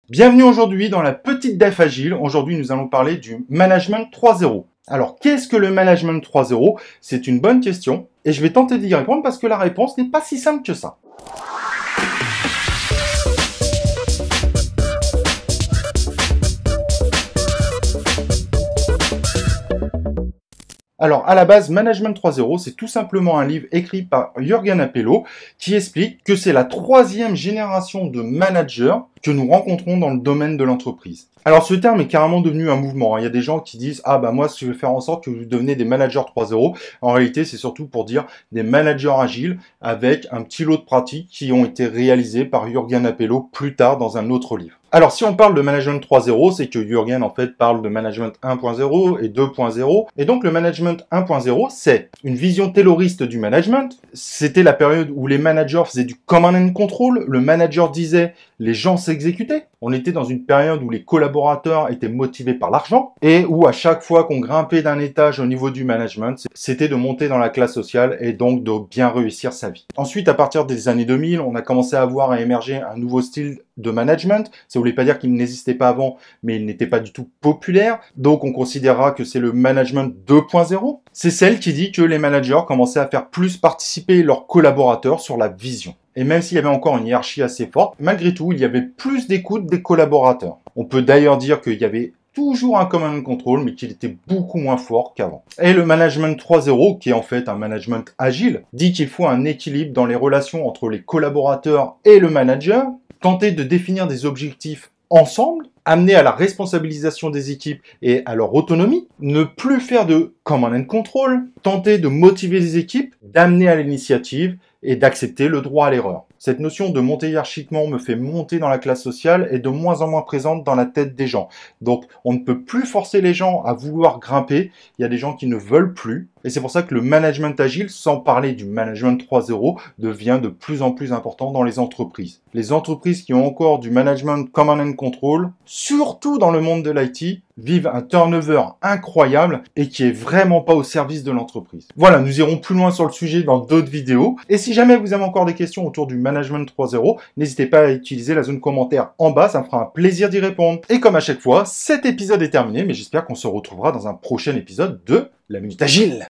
Bienvenue aujourd'hui dans la petite DEF Agile. Aujourd'hui, nous allons parler du Management 3.0. Alors, qu'est-ce que le Management 3.0? C'est une bonne question et je vais tenter d'y répondre parce que la réponse n'est pas si simple que ça. Alors, à la base, Management 3.0, c'est tout simplement un livre écrit par Jürgen Appelo qui explique que c'est la troisième génération de managers que nous rencontrons dans le domaine de l'entreprise. Alors, ce terme est carrément devenu un mouvement. Il y a des gens qui disent « Ah, bah moi, je vais faire en sorte que vous deveniez des managers 3.0 ». En réalité, c'est surtout pour dire des managers agiles avec un petit lot de pratiques qui ont été réalisées par Jürgen Appelo plus tard dans un autre livre. Alors, si on parle de Management 3.0, c'est que Jürgen, en fait, parle de Management 1.0 et 2.0. Et donc, le Management 1.0, c'est une vision tayloriste du management. C'était la période où les managers faisaient du command and control. Le manager disait, les gens s'exécutaient. On était dans une période où les collaborateurs étaient motivés par l'argent et où à chaque fois qu'on grimpait d'un étage au niveau du management, c'était de monter dans la classe sociale et donc de bien réussir sa vie. Ensuite, à partir des années 2000, on a commencé à voir émerger un nouveau style de management. Ça voulait pas dire qu'il n'existait pas avant, mais il n'était pas du tout populaire. Donc, on considérera que c'est le management 2.0. C'est celle qui dit que les managers commençaient à faire plus participer leurs collaborateurs sur la vision. Et même s'il y avait encore une hiérarchie assez forte, malgré tout, il y avait plus d'écoute des collaborateurs. On peut d'ailleurs dire qu'il y avait toujours un command and control, mais qu'il était beaucoup moins fort qu'avant. Et le management 3.0, qui est en fait un management agile, dit qu'il faut un équilibre dans les relations entre les collaborateurs et le manager, tenter de définir des objectifs ensemble, amener à la responsabilisation des équipes et à leur autonomie, ne plus faire de command and control, tenter de motiver les équipes, d'amener à l'initiative et d'accepter le droit à l'erreur. Cette notion de monter hiérarchiquement me fait monter dans la classe sociale est de moins en moins présente dans la tête des gens. Donc, on ne peut plus forcer les gens à vouloir grimper. Il y a des gens qui ne veulent plus. Et c'est pour ça que le management agile, sans parler du management 3.0, devient de plus en plus important dans les entreprises. Les entreprises qui ont encore du management command and control, surtout dans le monde de l'IT, vivent un turnover incroyable et qui est vraiment pas au service de l'entreprise. Voilà, nous irons plus loin sur le sujet dans d'autres vidéos. Et si jamais vous avez encore des questions autour du management 3.0, n'hésitez pas à utiliser la zone commentaire en bas, ça me fera un plaisir d'y répondre. Et comme à chaque fois, cet épisode est terminé, mais j'espère qu'on se retrouvera dans un prochain épisode de La Minute Agile.